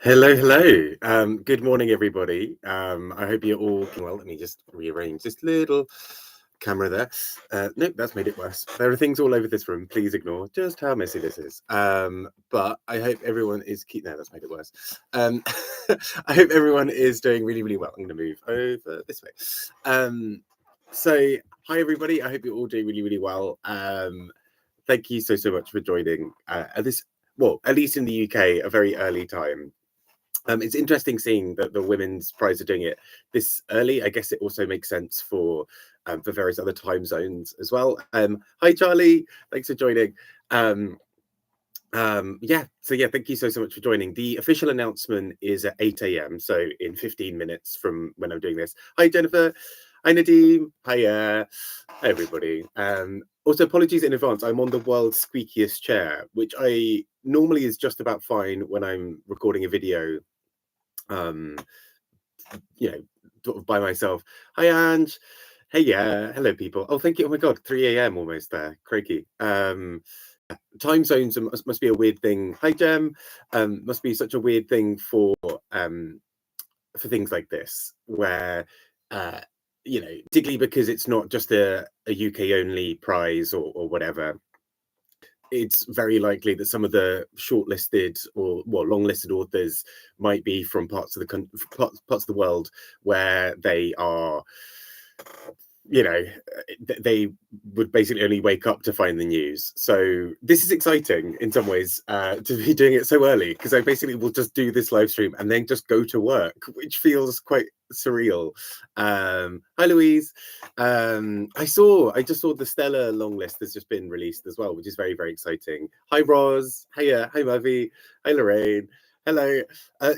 Hello, hello. Good morning, everybody. I hope you're all well. Let me just rearrange this little camera there. Nope, that's made it worse. There are things all over this room. Please ignore just how messy this is. But I hope everyone is No, that's made it worse. I hope everyone is doing really, really well. I'm going to move over this way. So, hi, everybody. I hope you're all doing really, really well. Thank you so much for joining at this, well, at least in the UK, a very early time. It's interesting seeing that the Women's Prize are doing it this early. I guess it also makes sense for various other time zones as well. Hi, Charlie. Thanks for joining. Yeah, thank you so much for joining. The official announcement is at 8 a.m. So in 15 minutes from when I'm doing this. Hi, Jennifer. Hi, Nadeem. Hi, everybody. Also, apologies in advance. I'm on the world's squeakiest chair, which I normally is just about fine when I'm recording a video sort of by myself. Hi, Ange. Hey, yeah. Hello, people. Oh, thank you. Oh my God, 3 a.m. almost there. Crikey. Time zones must be a weird thing. Hi, Jem. Must be such a weird thing for things like this, where particularly because it's not just a UK only prize or whatever. It's very likely that some of the shortlisted or long-listed authors might be from parts of the world where they are, they would basically only wake up to find the news. So this is exciting in some ways to be doing it so early, because I basically will just do this live stream and then just go to work, which feels quite surreal. Hi, Louise. I just saw the Stella long list has just been released as well, which is very, very exciting. Hi, Roz. Hi, Mavi. Hi, Lorraine. Hello.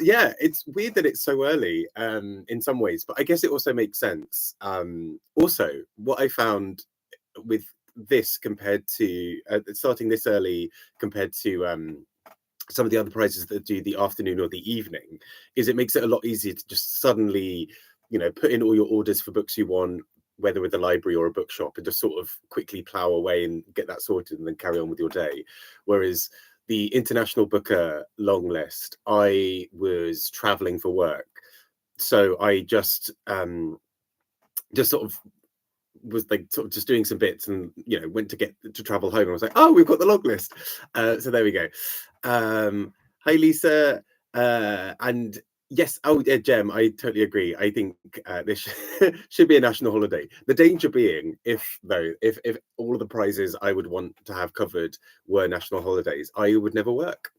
Yeah, it's weird that it's so early in some ways, but I guess it also makes sense. Also, what I found with this compared to starting this early compared to some of the other prizes that do the afternoon or the evening is it makes it a lot easier to just suddenly, put in all your orders for books you want, whether with a library or a bookshop, and just sort of quickly plow away and get that sorted and then carry on with your day. Whereas the International Booker long list, I was traveling for work, so I just sort of was like sort of just doing some bits and went to travel home. I was like, oh, we've got the long list. So there we go. Hi, Lisa. And yes, oh yeah, Jem, I totally agree. I think this should be a national holiday. The danger being, if all of the prizes I would want to have covered were national holidays, I would never work.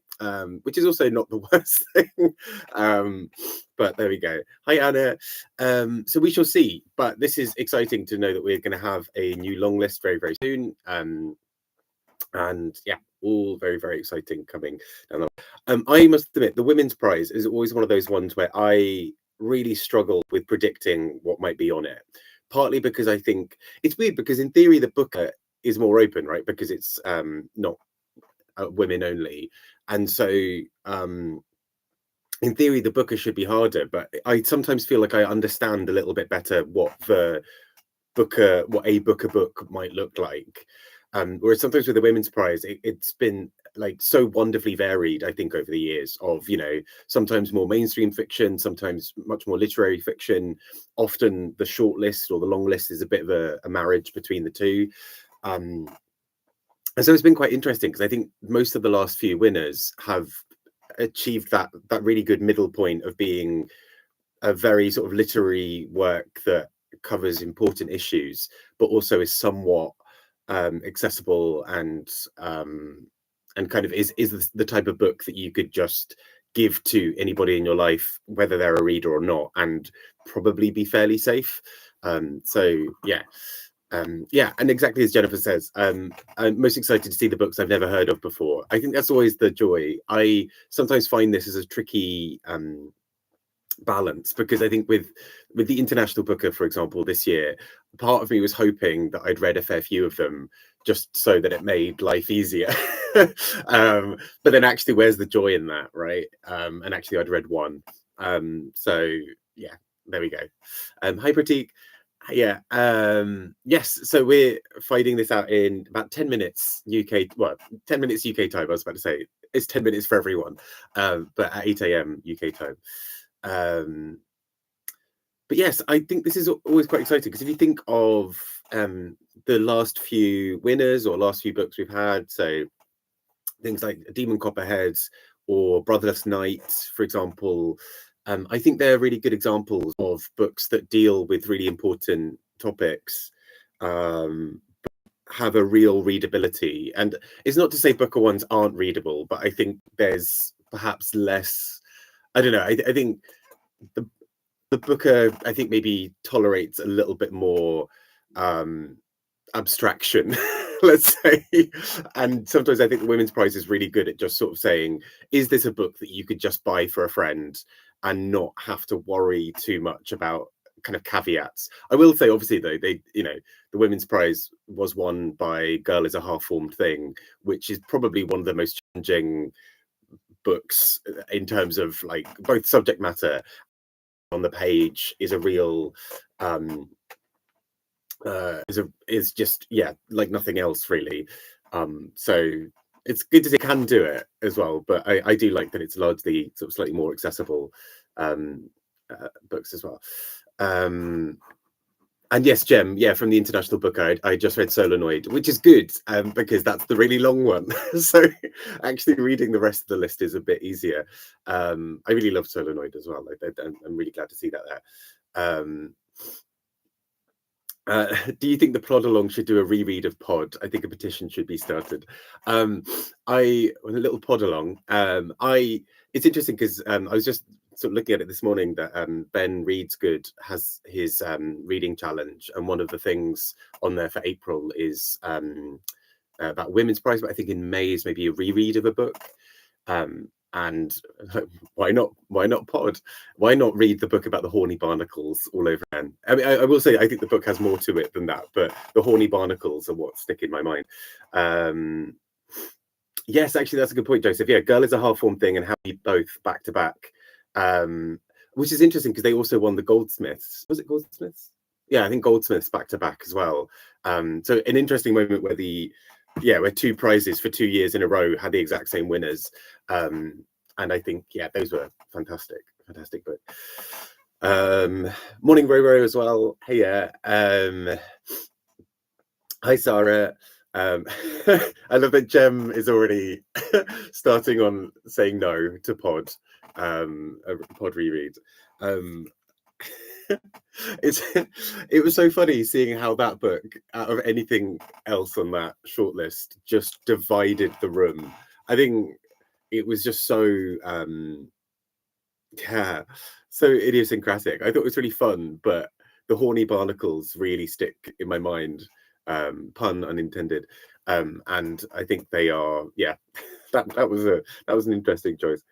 Which is also not the worst thing. But there we go. Hi, Anna. So we shall see. But this is exciting to know that we're going to have a new long list very, very soon. And yeah, all very, very exciting coming down the line. I must admit, the Women's Prize is always one of those ones where I really struggle with predicting what might be on it. Partly because I think it's weird, because in theory the Booker is more open, right? Because it's not women only, and so in theory the Booker should be harder. But I sometimes feel like I understand a little bit better what a Booker book might look like. Whereas sometimes with the Women's Prize, it's been like so wonderfully varied, I think, over the years of, sometimes more mainstream fiction, sometimes much more literary fiction. Often the short list or the long list is a bit of a marriage between the two. And so it's been quite interesting, because I think most of the last few winners have achieved that really good middle point of being a very sort of literary work that covers important issues, but also is somewhat accessible and kind of is the type of book that you could just give to anybody in your life, whether they're a reader or not, and probably be fairly safe. So yeah. Yeah, and exactly as Jennifer says, I'm most excited to see the books I've never heard of before. I think that's always the joy. I sometimes find this as a tricky balance, because I think with the International Booker, for example, this year, part of me was hoping that I'd read a fair few of them just so that it made life easier. But then actually, where's the joy in that, right? And actually I'd read one. So yeah, there we go. Hi, Pratik. Yeah. Yes. So we're finding this out in about 10 minutes UK. Well, 10 minutes UK time. I was about to say it's 10 minutes for everyone, but at 8 a.m. UK time. Um, but yes, I think this is always quite exciting because if you think of the last few winners or last few books we've had, so things like Demon Copperhead or Brotherless Night, for example, I think they're really good examples of books that deal with really important topics, um, have a real readability. And it's not to say Booker ones aren't readable, but I think there's perhaps less. I don't know. I think the Booker, I think maybe tolerates a little bit more abstraction, let's say. And sometimes I think the Women's Prize is really good at just sort of saying, is this a book that you could just buy for a friend and not have to worry too much about kind of caveats? I will say, obviously, though, the Women's Prize was won by Girl is a Half-Formed Thing, which is probably one of the most challenging books in terms of like both subject matter on the page is a real is just like nothing else really. So it's good to see it can do it as well, but I do like that it's largely sort of slightly more accessible books as well. And yes, Jem, from the International Book I just read Solenoid, which is good because that's the really long one. So actually reading the rest of the list is a bit easier. I really love Solenoid as well. I'm really glad to see that there. Do you think the Plod Along should do a reread of Pod? I think a petition should be started. A little Pod Along. It's interesting because I was just sort of looking at it this morning that Ben Reads Good has his reading challenge, and one of the things on there for April is about Women's Prize, but I think in May is maybe a reread of a book. And why not Pod? Why not read the book about the horny barnacles all over again? I mean, I will say I think the book has more to it than that, but the horny barnacles are what stick in my mind. Yes, actually, that's a good point, Joseph. Yeah, Girl is a Half-Formed Thing and Happy both back to back, which is interesting because they also won the Goldsmiths. Was it Goldsmiths? Yeah, I think Goldsmiths back to back as well. So an interesting moment where two prizes for 2 years in a row had the exact same winners. And I think, those were fantastic book. Morning Roro as well. Hey, hi Sarah. I love that Jem is already starting on saying no to Pod, a Pod reread. It was so funny seeing how that book, out of anything else on that shortlist, just divided the room. I think it was just so so idiosyncratic. I thought it was really fun, but the horny barnacles really stick in my mind, pun unintended. And I think they are that was an interesting choice.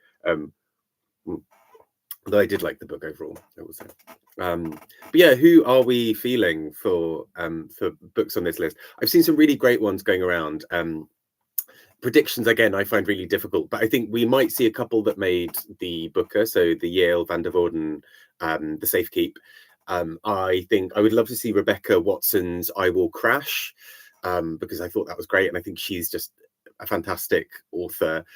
Though I did like the book overall, I would say. But who are we feeling for books on this list? I've seen some really great ones going around. Predictions again, I find really difficult, but I think we might see a couple that made the Booker. So the Yale, Van der Voorden, the Safekeep. I think I would love to see Rebecca Watson's I Will Crash, because I thought that was great, and I think she's just a fantastic author.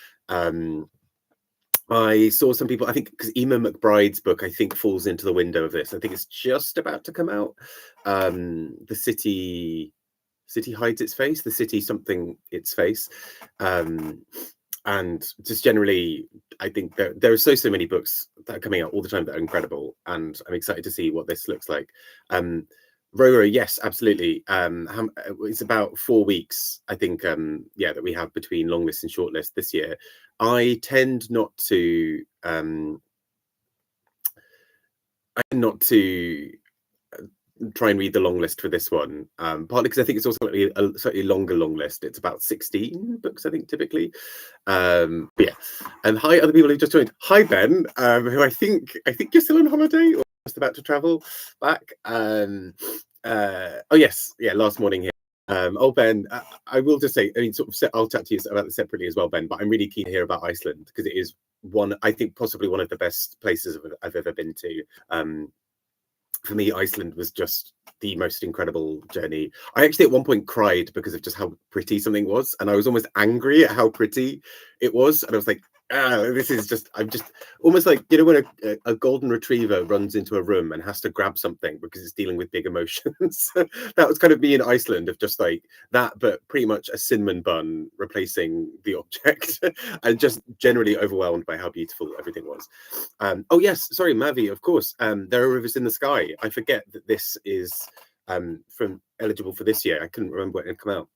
I saw some people, I think, because Emma McBride's book, I think, falls into the window of this. I think it's just about to come out. The City Hides Its Face, The City Something Its Face. And just generally, I think there are so many books that are coming out all the time that are incredible. And I'm excited to see what this looks like. Roro, yes, absolutely. It's about 4 weeks, I think, that we have between longlist and shortlist this year. I tend not to try and read the long list for this one, partly because I think it's also a slightly longer long list. It's about 16 books, I think, typically. And hi, other people who just joined. Hi, Ben, who I think you're still on holiday or just about to travel back. Last morning here. Ben, I will just say, I mean, I'll chat to you about this separately as well, Ben, but I'm really keen to hear about Iceland because it is I think possibly one of the best places I've ever been to. for me, Iceland was just the most incredible journey. I actually at one point cried because of just how pretty something was, and I was almost angry at how pretty it was, and I was like, this is just, I'm just almost like, you know, when a golden retriever runs into a room and has to grab something because it's dealing with big emotions. That was kind of me in Iceland, of just like that, but pretty much a cinnamon bun replacing the object, and just generally overwhelmed by how beautiful everything was. Oh yes, sorry, Mavi, of course. There Are Rivers in the Sky. I forget that this is from eligible for this year. I couldn't remember when it had come out.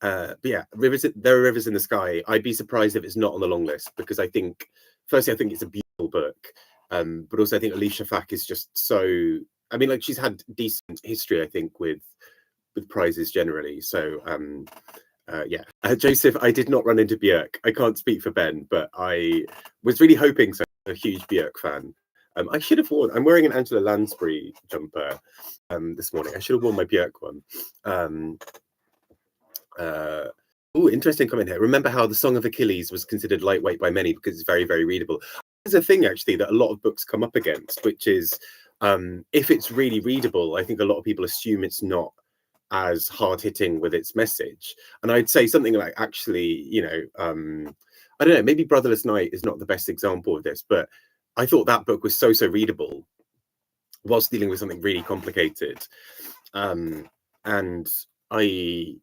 But yeah, There Are Rivers in the Sky. I'd be surprised if it's not on the long list, because I think, firstly, I think it's a beautiful book, but also I think Alicia Fack is just so. I mean, like, she's had decent history, I think, with prizes generally. So yeah, Joseph, I did not run into Björk. I can't speak for Ben, but I was really hoping so. A huge Björk fan. I should have worn. I'm wearing an Angela Lansbury jumper this morning. I should have worn my Björk one. Oh, interesting comment here. Remember how the Song of Achilles was considered lightweight by many because it's very, very readable. There's a thing actually that a lot of books come up against, which is if it's really readable, I think a lot of people assume it's not as hard hitting with its message. And I'd say something like, actually, you know, I don't know, maybe Brotherless Night is not the best example of this, but I thought that book was so readable whilst dealing with something really complicated. And I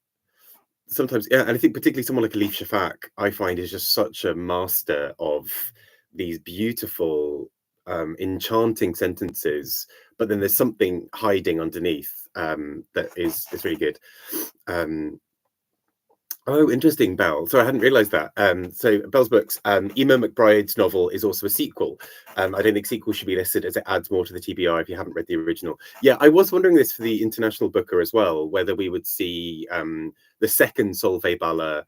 sometimes, yeah, and I think particularly someone like Alicia Fack, I find, is just such a master of these beautiful, enchanting sentences, but then there's something hiding underneath that is really good. Oh, interesting, Belle. So I hadn't realised that. So Belle's books, Emma McBride's novel is also a sequel. I don't think sequel should be listed as it adds more to the TBR if you haven't read the original. Yeah, I was wondering this for the International Booker as well, whether we would see the second Solveig Balla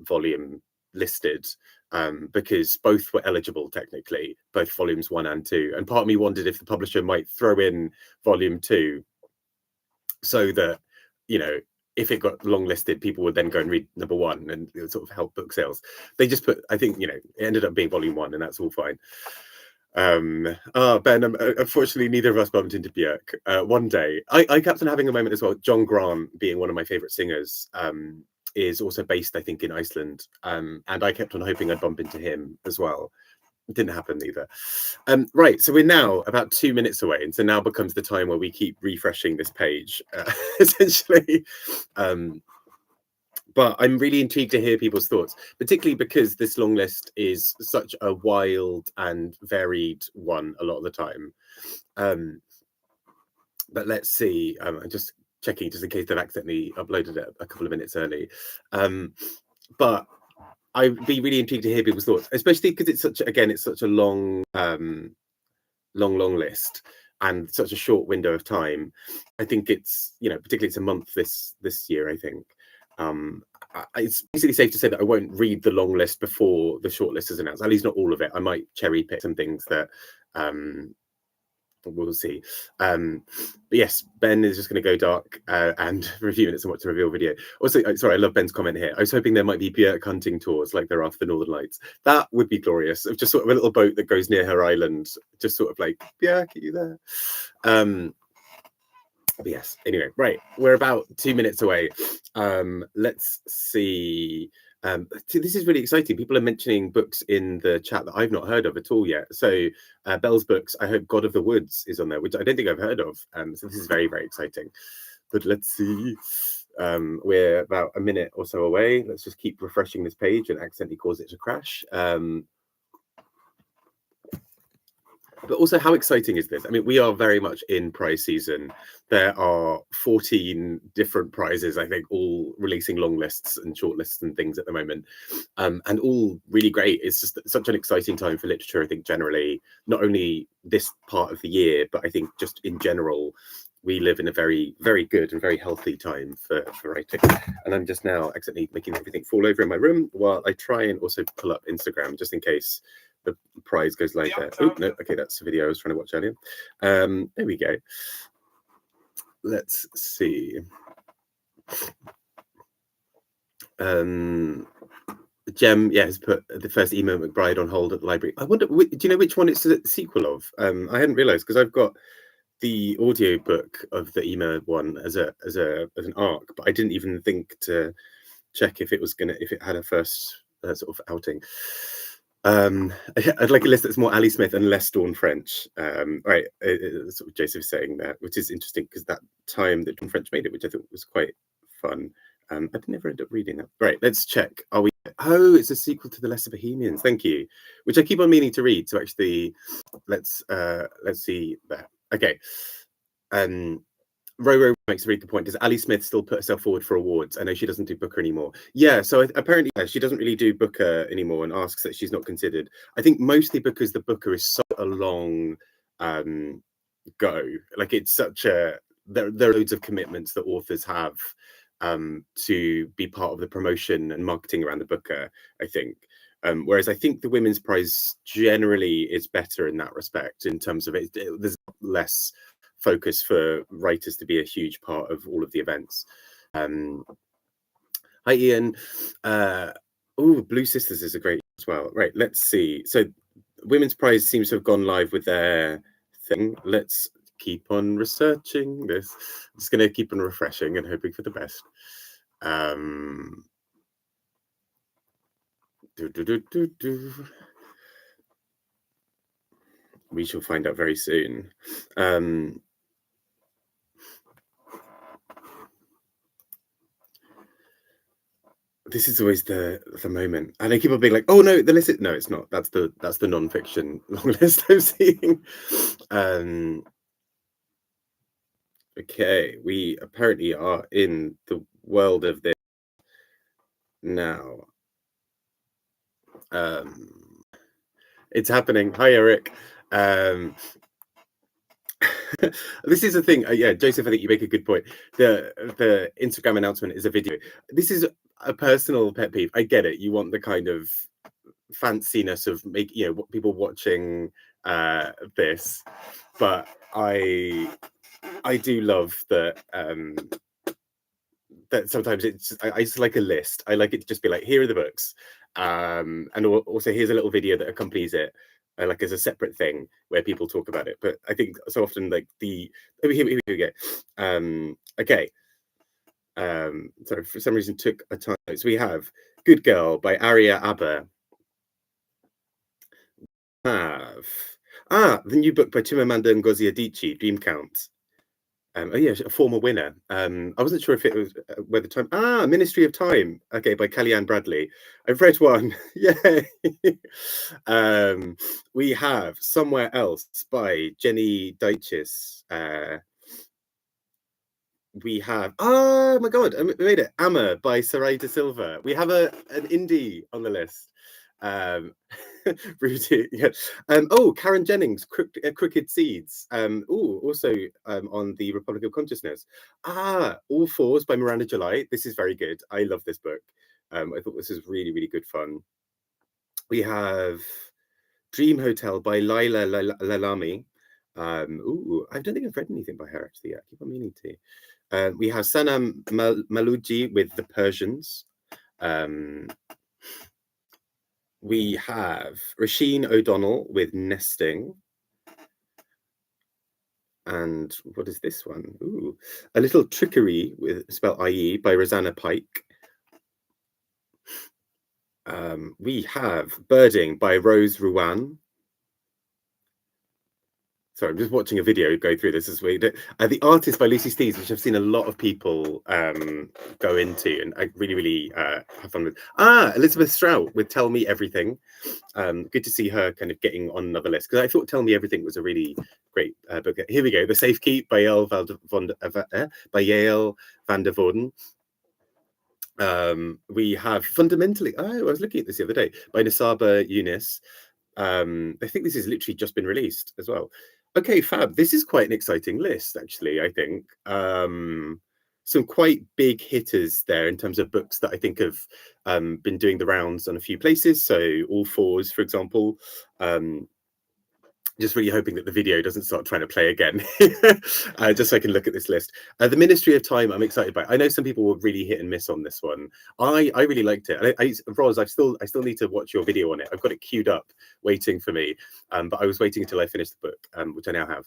volume listed, because both were eligible technically, both volumes 1 and 2. And part of me wondered if the publisher might throw in volume 2 so that, you know, if it got longlisted, people would then go and read number 1, and it would sort of help book sales. They just put, I think, you know, it ended up being volume 1, and that's all fine. Ben, unfortunately, neither of us bumped into Björk. One day, I kept on having a moment as well. John Grant, being one of my favorite singers, is also based, I think, in Iceland, and I kept on hoping I'd bump into him as well. It didn't happen either. Right, so we're now about 2 minutes away, and so now becomes the time where we keep refreshing this page, essentially. But I'm really intrigued to hear people's thoughts, particularly because this long list is such a wild and varied one a lot of the time. But let's see. I'm just checking just in case they've accidentally uploaded it a couple of minutes early. But I'd be really intrigued to hear people's thoughts, especially because it's such, again, it's such a long list and such a short window of time. I think it's, you know, particularly it's a month this year, I think. It's basically safe to say that I won't read the long list before the short list is announced, at least not all of it. I might cherry pick some things that we'll see. But yes, Ben is just going to go dark and review it somewhat to reveal video. Also, sorry, I love Ben's comment here. I was hoping there might be Björk hunting tours like there are for the Northern Lights. That would be glorious. Of just sort of a little boat that goes near her island, just sort of like, Björk, are you there? But yes, anyway, right, we're about 2 minutes away. Let's see. This is really exciting. People are mentioning books in the chat that I've not heard of at all yet. So Belle's books, I hope God of the Woods is on there, which I don't think I've heard of. So this is very, very exciting. But let's see. We're about a minute or so away. Let's just keep refreshing this page and accidentally cause it to crash. But also, how exciting is this? I mean, we are very much in prize season. There are 14 different prizes, I think, all releasing long lists and short lists and things at the moment, and all really great. It's just such an exciting time for literature, I think, generally, not only this part of the year, but I think just in general, we live in a very, very good and very healthy time for writing. And I'm just now accidentally making everything fall over in my room while I try and also pull up Instagram, just in case the prize goes live there. Oh, no, okay, that's the video I was trying to watch earlier. There we go. Let's see. Jem, yeah, has put the first Emo McBride on hold at the library. I wonder, do you know which one it's a sequel of? I hadn't realised because I've got the audio book of the Emo one as an arc, but I didn't even think to check if it had a first sort of outing. I'd like a list that's more Ali Smith and less Dawn French. Right, sort of Joseph's saying that, which is interesting because that time that Dawn French made it, which I thought was quite fun. I never end up reading that. Right, let's check. Are we? Oh, it's a sequel to The Lesser Bohemians. Thank you. Which I keep on meaning to read. So actually, let's see there. Okay. Roro makes a really good point. Does Ali Smith still put herself forward for awards? I know she doesn't do Booker anymore. Yeah, so apparently she doesn't really do Booker anymore and asks that she's not considered. I think mostly because the Booker is such a long go. Like it's such a there are loads of commitments that authors have to be part of the promotion and marketing around the Booker, I think. Whereas I think the Women's Prize generally is better in that respect in terms of there's less focus for writers to be a huge part of all of the events. Hi Ian. Blue Sisters is a great as well. Right, let's see. So Women's Prize seems to have gone live with their thing. Let's keep on researching this. I'm just going to keep on refreshing and hoping for the best. We shall find out very soon. This is always the moment, and I keep on being like, "Oh no, the list." No, it's not. That's the non-fiction long list I'm seeing. Okay, we apparently are in the world of this now. It's happening. Hi, Eric. This is the thing. Yeah, Joseph, I think you make a good point. The Instagram announcement is a video. This is a personal pet peeve. I get it. You want the kind of fanciness of people watching this, but I do love that that sometimes I just like a list. I like it to just be like, here are the books, and also here's a little video that accompanies it, like as a separate thing where people talk about it. But I think so often like here we go. Okay. Sorry, for some reason took a time. So we have Good Girl by Aria Aber. The new book by Chimamanda Ngozi Adichie, Dream Count. Oh yeah, a former winner. I wasn't sure if it was whether time. Ministry of Time. Okay, by Kellyanne Bradley. I've read one. Yay. We have Somewhere Else by Jenny Deiches. We have oh my god, I made it. Amma by Sarai De Silva. We have an indie on the list. Rudy, yeah. Karen Jennings, Crooked Seeds. Also on the Republic of Consciousness. All Fours by Miranda July. This is very good. I love this book. I thought this is really, really good fun. We have Dream Hotel by Laila Lalami. I don't think I've read anything by her actually yet. I keep on meaning to. We have Sanam Maluji with The Persians. We have Rasheen O'Donnell with Nesting. And what is this one? A Little Trickery with spelled IE by Rosanna Pike. We have Birding by Rose Ruan. Sorry, I'm just watching a video go through this as we do. The Artist by Lucy Steeves, which I've seen a lot of people go into, and I really, really have fun with. Elizabeth Strout with Tell Me Everything. Good to see her kind of getting on another list, because I thought Tell Me Everything was a really great book. Here we go, The Safekeep by Yael van der Voorden. We have Fundamentally, I was looking at this the other day, by Nasaba Younis. I think this has literally just been released as well. Okay, fab. This is quite an exciting list, actually, I think. Some quite big hitters there in terms of books that I think have been doing the rounds on a few places. So All Fours, for example. Just really hoping that the video doesn't start trying to play again, just so I can look at this list. The Ministry of Time, I'm excited by. I know some people were really hit and miss on this one. I really liked it. Roz, I still need to watch your video on it. I've got it queued up, waiting for me. But I was waiting until I finished the book, which I now have.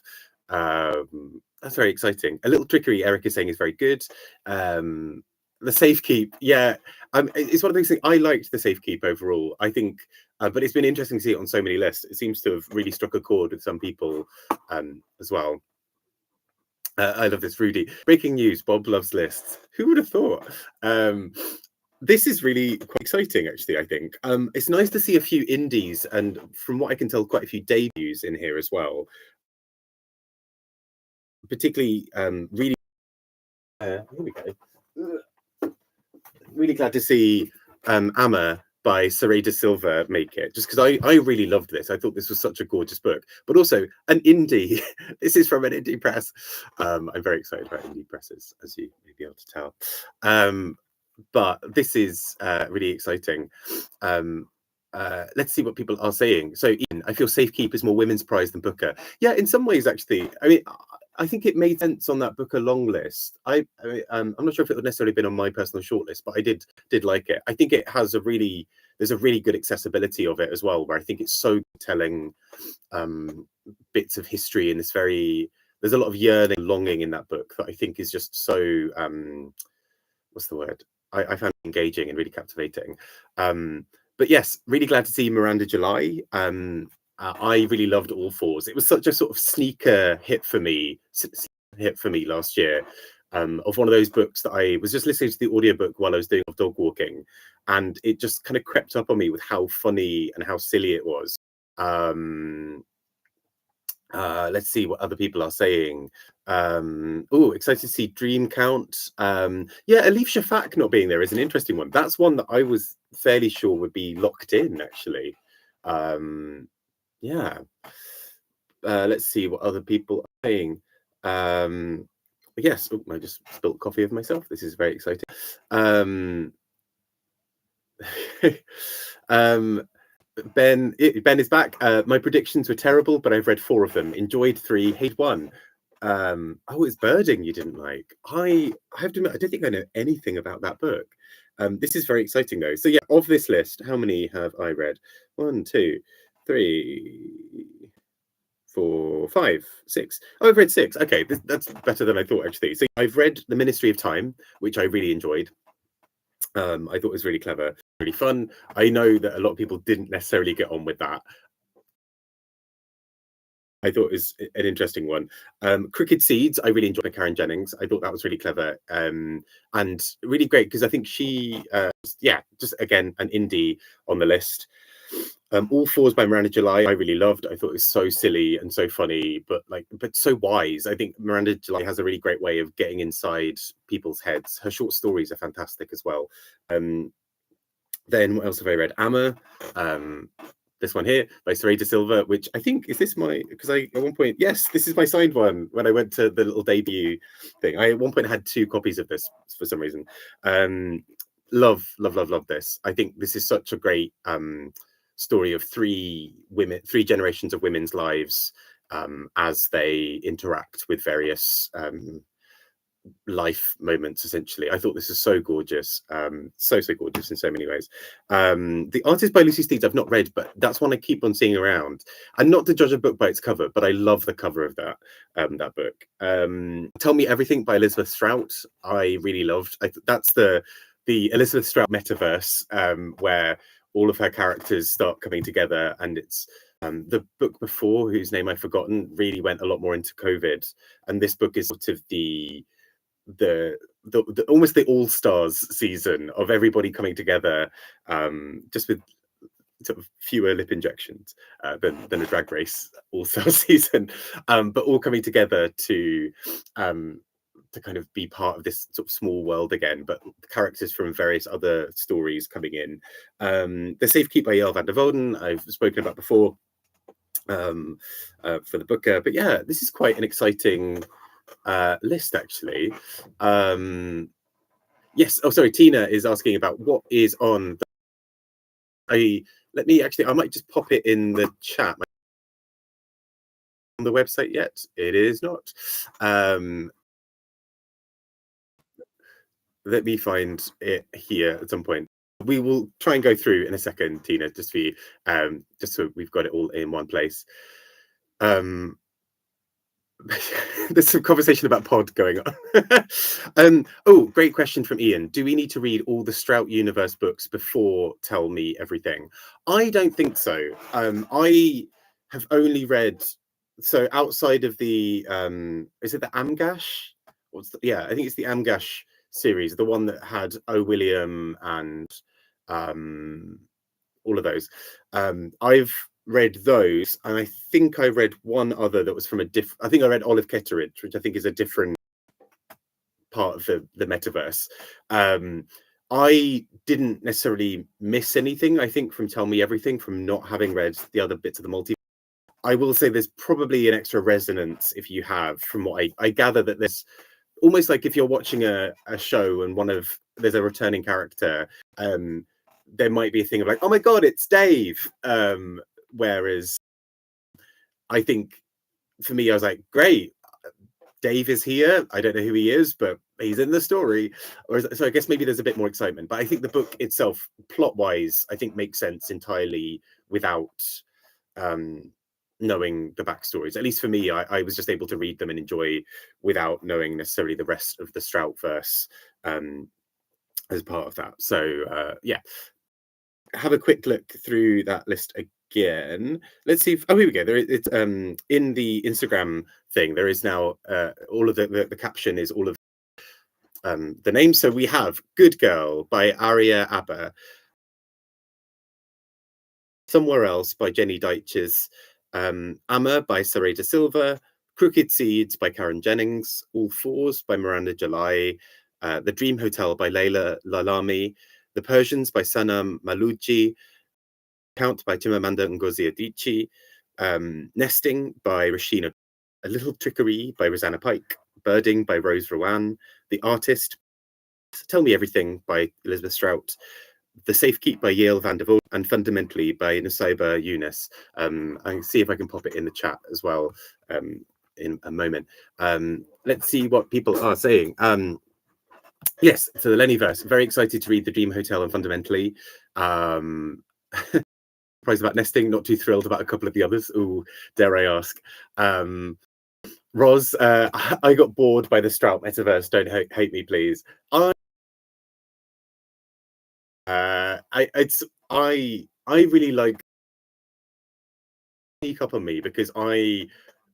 That's very exciting. A Little Trickery, Eric is saying, is very good. The Safekeep, yeah, it's one of those things. I liked the Safekeep overall. I think, but it's been interesting to see it on so many lists. It seems to have really struck a chord with some people as well. I love this, Rudy. Breaking news: Bob loves lists. Who would have thought? This is really quite exciting, actually. I think it's nice to see a few indies, and from what I can tell, quite a few debuts in here as well. Particularly, really. Here we go. Really glad to see Amma by Saray de Silva make it, just because I really loved this. I thought this was such a gorgeous book, but also an indie. This is from an indie press. I'm very excited about indie presses, as you may be able to tell. But this is really exciting. Let's see what people are saying. So, Ian, I feel Safekeep is more women's prize than Booker. Yeah, in some ways, actually. I mean, I think it made sense on that Booker long list. I'm not sure if it would necessarily been on my personal shortlist, but I did like it. I think it has there's a really good accessibility of it as well, where I think it's so telling bits of history in this there's a lot of yearning, longing in that book that I think is just so what's the word? I found it engaging and really captivating. But yes, really glad to see Miranda July. I really loved All Fours. It was such a sort of sneaker hit for me last year, of one of those books that I was just listening to the audiobook while I was doing dog walking, and it just kind of crept up on me with how funny and how silly it was. Let's see what other people are saying. Oh, excited to see Dream Count. Yeah, Alif Shafak not being there is an interesting one. That's one that I was fairly sure would be locked in, actually. Yeah. Let's see what other people are saying. Yes, I just spilled coffee over myself. This is very exciting. Ben is back. My predictions were terrible, but I've read 4 of them. Enjoyed 3, hate 1. Oh, it's Birding you didn't like. I have to admit, I don't think I know anything about that book. This is very exciting though. So yeah, of this list, how many have I read? 1, 2, 3, 4, 5, 6. Oh, I've read 6. Okay, that's better than I thought, actually. So I've read The Ministry of Time, which I really enjoyed. I thought it was really clever, really fun. I know that a lot of people didn't necessarily get on with that. I thought it was an interesting one. Crooked Seeds, I really enjoyed by Karen Jennings. I thought that was really clever and really great because I think she, just again, an indie on the list. All Fours by Miranda July, I really loved. I thought it was so silly and so funny, but so wise. I think Miranda July has a really great way of getting inside people's heads. Her short stories are fantastic as well. Then what else have I read? Amma, this one here by Saray de Silva, which I think is this my, because I at one point, yes, this is my signed one when I went to the little debut thing. I at one point had 2 copies of this for some reason. Love this. I think this is such a great story of 3 generations of women's lives as they interact with various life moments. Essentially, I thought this is so gorgeous, so gorgeous in so many ways. The Artist by Lucy Steeds I've not read, but that's one I keep on seeing around, and not to judge a book by its cover, but I love the cover of that book. Tell Me Everything by Elizabeth Strout, I really loved. That's the Elizabeth Strout metaverse, where all of her characters start coming together, and it's the book before, whose name I've forgotten, really went a lot more into COVID, and this book is sort of the almost the all-stars season of everybody coming together, just with sort of fewer lip injections than a Drag Race all-star season, but all coming together to kind of be part of this sort of small world again, but characters from various other stories coming in. The Safekeep by Yael van der Voden, I've spoken about before for the Booker, but yeah, this is quite an exciting list, actually. Yes, oh sorry, Tina is asking about what is on I might just pop it in the chat. on the website yet. It is not. Let me find it here at some point. We will try and go through in a second, Tina, just for you, just so we've got it all in one place. There's some conversation about pod going on. Oh, great question from Ian. Do we need to read all the Strout universe books before Tell Me Everything? I don't think so. I have only read, so outside of the is it the Amgash? Yeah, I think it's the Amgash series, the one that had O. William and all of those. I've read those, and I think I read one other that was from a different. I think I read Olive Ketteridge, which I think is a different part of the metaverse. I didn't necessarily miss anything, I think, from Tell Me Everything, from not having read the other bits of the multi. I will say there's probably an extra resonance if you have, from what I gather, that there's almost like if you're watching a show and there's a returning character, there might be a thing of like, oh my god, it's Dave. Whereas I think for me, I was like, great, Dave is here. I don't know who he is, but he's in the story. So I guess maybe there's a bit more excitement. But I think the book itself, plot-wise, I think makes sense entirely without knowing the backstories. At least for me, I was just able to read them and enjoy without knowing necessarily the rest of the Stroutverse as part of that. So yeah, have a quick look through that list again. Let's see if, oh, here we go. It's in the Instagram thing, there is now all of the caption is all of the names. So we have Good Girl by Aria Aber, Somewhere Else by Jenny Deitches, Amma by Saray da Silva, Crooked Seeds by Karen Jennings, All Fours by Miranda July, The Dream Hotel by Leila Lalami, The Persians by Sanam Malouji, Count by Chimamanda Ngozi Adichie, Nesting by Rashina, A Little Trickery by Rosanna Pike, Birding by Rose Rowan, The Artist, Tell Me Everything by Elizabeth Strout, The Safekeep by Yale van der Voort, and Fundamentally by Nusaiba Yunus. I can see if I can pop it in the chat as well in a moment. Let's see what people are saying. Yes, so the Lennyverse. Very excited to read The Dream Hotel and Fundamentally. Surprised about Nesting, not too thrilled about a couple of the others. Ooh, dare I ask. Roz, I got bored by the Strout metaverse. Don't hate me, please. I really like sneak up on me because I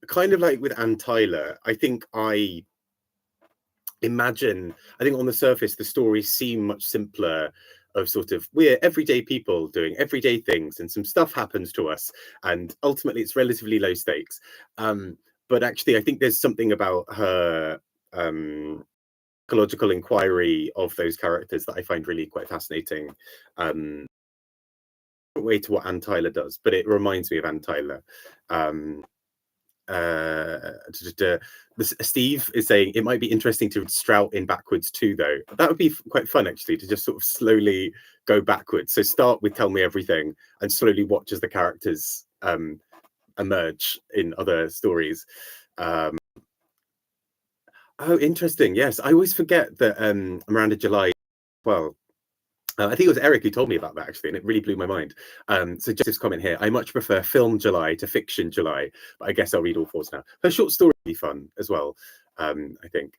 kind of like with Ann Tyler. I think on the surface the stories seem much simpler, of sort of we're everyday people doing everyday things and some stuff happens to us and ultimately it's relatively low stakes. But actually I think there's something about her ecological inquiry of those characters that I find really quite fascinating. Way to what Ann Tyler does, but it reminds me of Ann Tyler. Steve is saying it might be interesting to Strout in backwards too, though. That would be quite fun actually, to just sort of slowly go backwards. So start with Tell Me Everything and slowly watch as the characters emerge in other stories. Oh, interesting. Yes, I always forget that Miranda July, well, I think it was Eric who told me about that actually, and it really blew my mind. So Joseph's comment here: I much prefer film July to fiction July, but I guess I'll read All Fours now. Her short story would be fun as well, I think.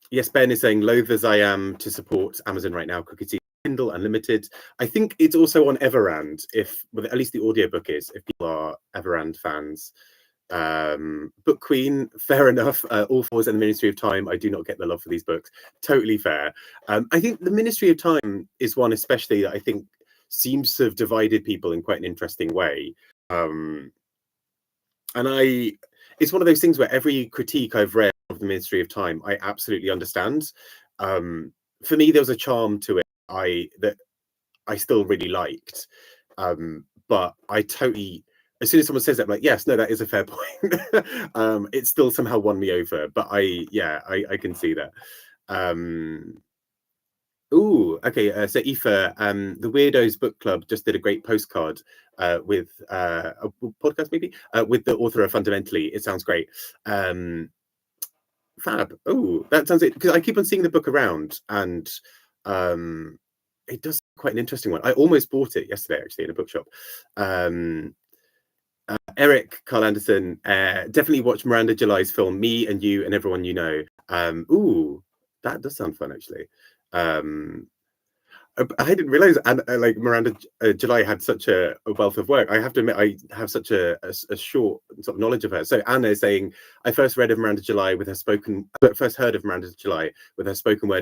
Yes, Ben is saying, loath as I am to support Amazon right now, Crooked Seed, Kindle Unlimited. I think it's also on Everand, well, at least the audiobook is, if people are Everand fans. Book Queen, fair enough. All Fours and the Ministry of Time, I do not get the love for these books. Totally fair. I think the Ministry of Time is one especially that I think seems to have divided people in quite an interesting way. And it's one of those things where every critique I've read of the Ministry of Time, I absolutely understand. For me, there was a charm to it that I still really liked. But I totally, as soon as someone says that, I'm like, yes, no, that is a fair point. It still somehow won me over, but I can see that. Ooh, okay. So Aoife, the Weirdos Book Club just did a great postcard with a podcast, maybe with the author of Fundamentally. It sounds great. Fab. Oh, that sounds it, because I keep on seeing the book around, and um, it does quite an interesting one. I almost bought it yesterday, actually, in a bookshop. Eric Carl Anderson, definitely watch Miranda July's film Me and You and Everyone You Know. Ooh, that does sound fun, actually. I didn't realize, and like Miranda July had such a wealth of work. I have to admit, I have such a short sort of knowledge of her. So Anna is saying, I first heard of Miranda July with her spoken word in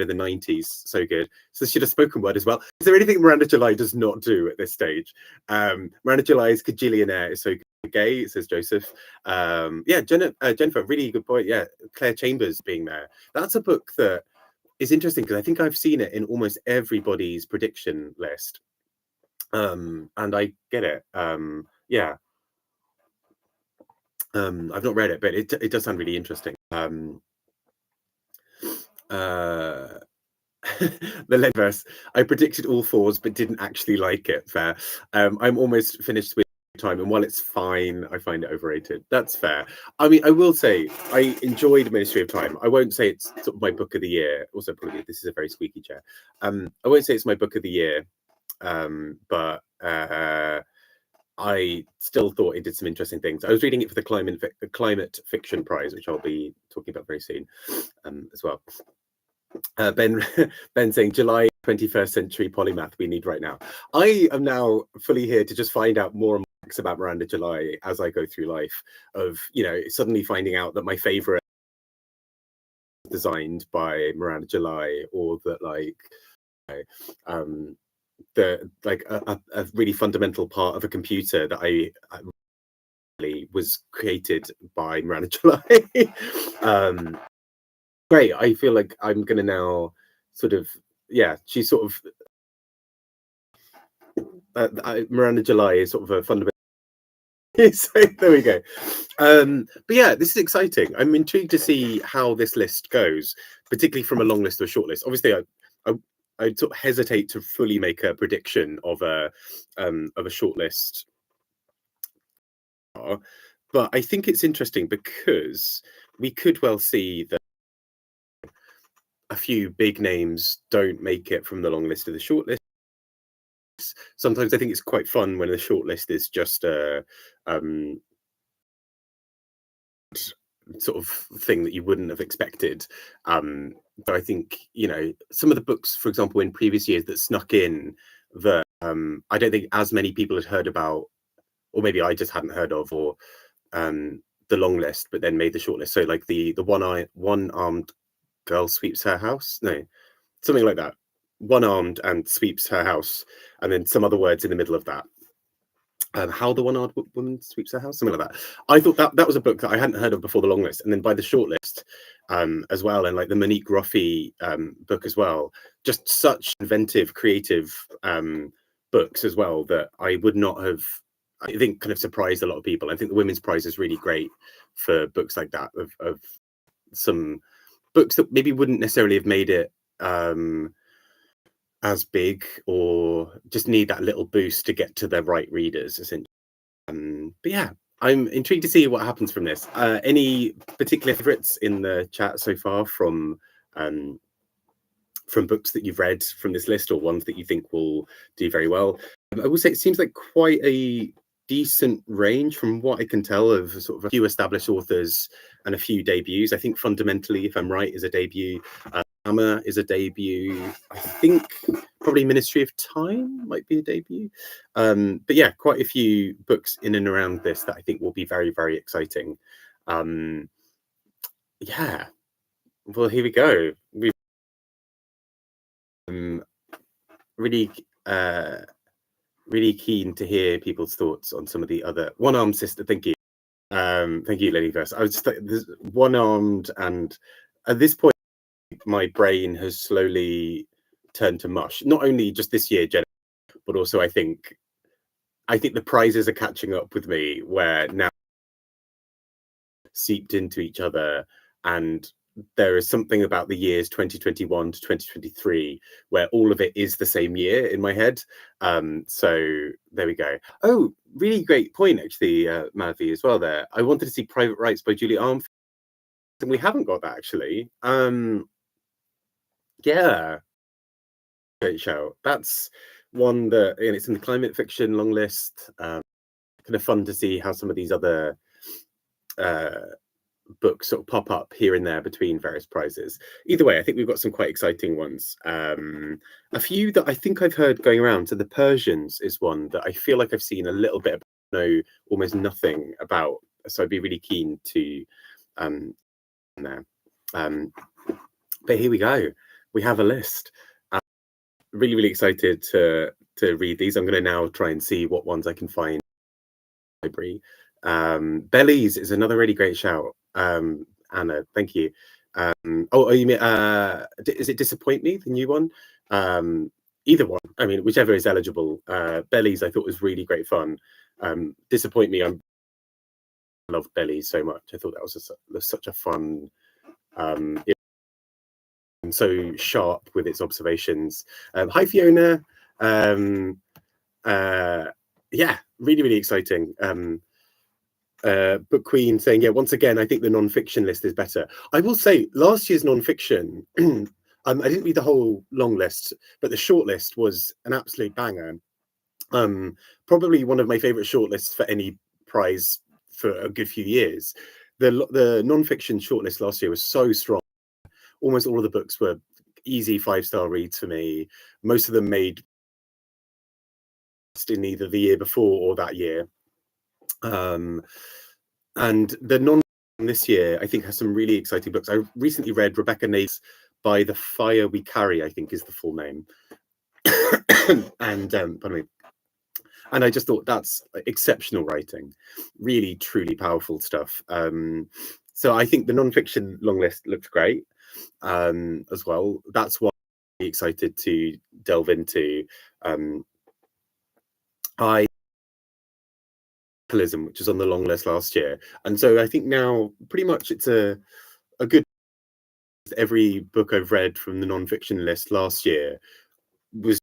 the 90s. So good. So she does spoken word as well. Is there anything Miranda July does not do at this stage? Miranda July's Cajillionaire is so gay, says Joseph. Yeah, Jennifer, really good point. Yeah, Claire Chambers being there. That's a book that is interesting, because I think I've seen it in almost everybody's prediction list, and I get it. Yeah, I've not read it, but it does sound really interesting. The Lenverse, I predicted all fours but didn't actually like it. Fair. I'm almost finished with Time, and while it's fine, I find it overrated. That's fair. I mean, I will say I enjoyed Ministry of Time. I won't say it's sort of my book of the year. Also, probably this is a very squeaky chair. I won't say it's my book of the year, but I still thought it did some interesting things. I was reading it for the Climate Fiction Prize, which I'll be talking about very soon, as well. Ben saying July 21st century polymath we need right now. I am now fully here to just find out more and more about Miranda July as I go through life, of, you know, suddenly finding out that my favorite was designed by Miranda July, or that like the like a really fundamental part of a computer that I really was created by Miranda July. Great. I feel like I'm gonna now sort of, yeah, she's sort of Miranda July is sort of a fundamental. So there we go. But yeah, this is exciting. I'm intrigued to see how this list goes, particularly from a long list or a short list. Obviously, I sort of hesitate to fully make a prediction of a short list, but I think it's interesting because we could well see that a few big names don't make it from the long list to the short list. Sometimes I think it's quite fun when the short list is just a sort of thing that you wouldn't have expected. But I think, you know, some of the books, for example, in previous years that snuck in that I don't think as many people had heard about, or maybe I just hadn't heard of, or the long list, but then made the short list. So like the one-armed girl sweeps her house. No, something like that. One-armed and sweeps her house, and then some other words in the middle of that. How the One-Armed Woman Sweeps Her House, something like that. I thought that was a book that I hadn't heard of before the long list, and then by the short list as well, and like the Monique Roffey book as well. Just such inventive, creative books as well that I would not have, I think, kind of surprised a lot of people. I think the Women's Prize is really great for books like that, of some books that maybe wouldn't necessarily have made it as big, or just need that little boost to get to the right readers, essentially. But yeah, I'm intrigued to see what happens from this. Any particular favorites in the chat so far from books that you've read from this list, or ones that you think will do very well? I will say it seems like quite a decent range from what I can tell, of sort of a few established authors and a few debuts. I think Fundamentally, if I'm right, is a debut. Hammer is a debut. I think probably Ministry of Time might be a debut. But yeah, quite a few books in and around this that I think will be very, very exciting. Yeah, well, here we go. We've really really keen to hear people's thoughts on some of the other One-Armed Sister. Thank you. Thank you, Lenny Verse. I was just like, this One-Armed, and at this point my brain has slowly turned to mush. Not only just this year, Jenna, but also I think the prizes are catching up with me, where now seeped into each other, and there is something about the years 2021 to 2023 where all of it is the same year in my head. So there we go. Oh, really great point, actually, Mavi, as well there. I wanted to see Private Rights by Julie Armfield, and we haven't got that, actually. Yeah, great show. That's one that, and it's in the climate fiction long list. Kind of fun to see how some of these other books sort of pop up here and there between various prizes. Either way, I think we've got some quite exciting ones. A few that I think I've heard going around. So the Persians is one that I feel like I've seen a little bit, know almost nothing about. So I'd be really keen to there. But here we go. We have a list. Really, really excited to read these. I'm going to now try and see what ones I can find in the library. Bellies is another really great shout. Anna, thank you. Oh, you mean is it Disappoint Me, the new one? Either one. I mean, whichever is eligible. Bellies, I thought was really great fun. Disappoint Me, I loved Bellies so much. I thought that was such a fun, and so sharp with its observations. Hi, Fiona. Yeah, really, really exciting. Book Queen saying, yeah, once again, I think the non-fiction list is better. I will say, last year's non-fiction, I didn't read the whole long list, but the short list was an absolute banger. Probably one of my favorite shortlists for any prize for a good few years. The non-fiction shortlist last year was so strong. Almost all of the books were easy 5-star reads for me. Most of them made in either the year before or that year. And the non this year, I think, has some really exciting books. I recently read Rebecca Nate's By the Fire We Carry, I think is the full name. And pardon me. And I just thought that's exceptional writing, really, truly powerful stuff. So I think the non-fiction long list looks great as well. That's why I'm excited to delve into. Which was on the long list last year, and so I think now pretty much it's a good. Every book I've read from the non-fiction list last year was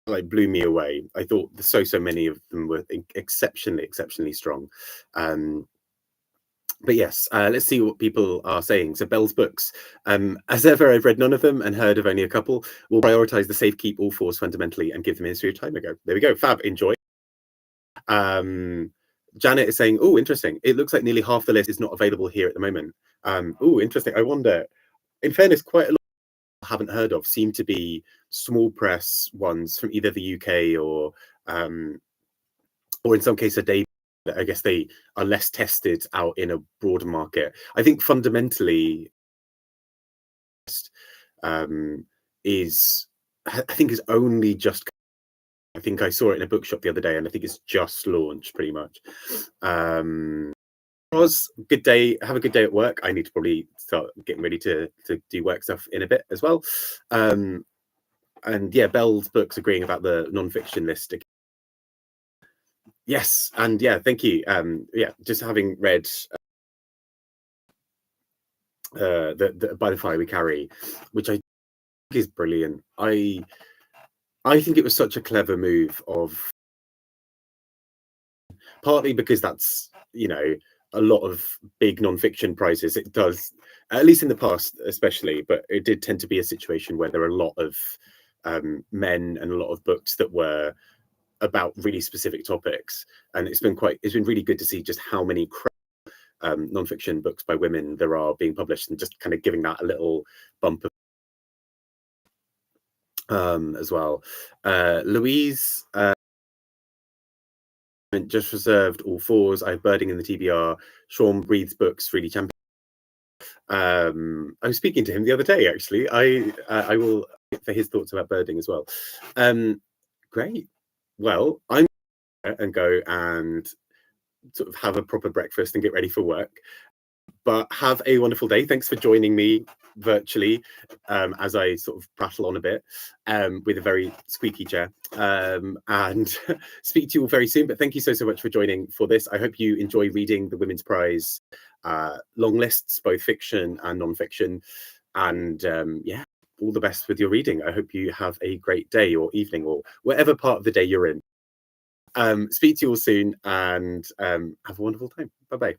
like blew me away. I thought so many of them were exceptionally strong. But yes, let's see what people are saying. So Bell's books, as ever, I've read none of them and heard of only a couple. We'll prioritize the safe keep all fours fundamentally and give them a history of time ago. There we go. Fab. Enjoy. Janet is saying, oh, interesting. It looks like nearly half the list is not available here at the moment. Oh, interesting. I wonder, in fairness, quite a lot I haven't heard of seem to be small press ones from either the UK or in some cases, I guess they are less tested out in a broader market. I think fundamentally is only just. I think I saw it in a bookshop the other day, and I think it's just launched pretty much. Good day. Have a good day at work. I need to probably start getting ready to do work stuff in a bit as well. And yeah, Bell's books agreeing about the non-fiction list. Yes, and yeah, thank you. Yeah, just having read the By the Fire We Carry, which I think is brilliant. I think it was such a clever move of partly because that's, a lot of big non-fiction prizes. It does, at least in the past, especially, but it did tend to be a situation where there are a lot of men and a lot of books that were about really specific topics. And it's been really good to see just how many non-fiction books by women there are being published, and just kind of giving that a little bump as well. Louise just reserved all fours. I have Birding in the TBR. Sean Breathes books really champion. I was speaking to him the other day, actually. I will for his thoughts about birding as well. Great. Well, I'm and go and sort of have a proper breakfast and get ready for work. But have a wonderful day. Thanks for joining me virtually, as I sort of prattle on a bit, with a very squeaky chair, and speak to you all very soon. But thank you so much for joining for this. I hope you enjoy reading the Women's Prize long lists, both fiction and non-fiction. And yeah, all the best with your reading. I hope you have a great day or evening or whatever part of the day you're in. Speak to you all soon, and have a wonderful time. Bye bye.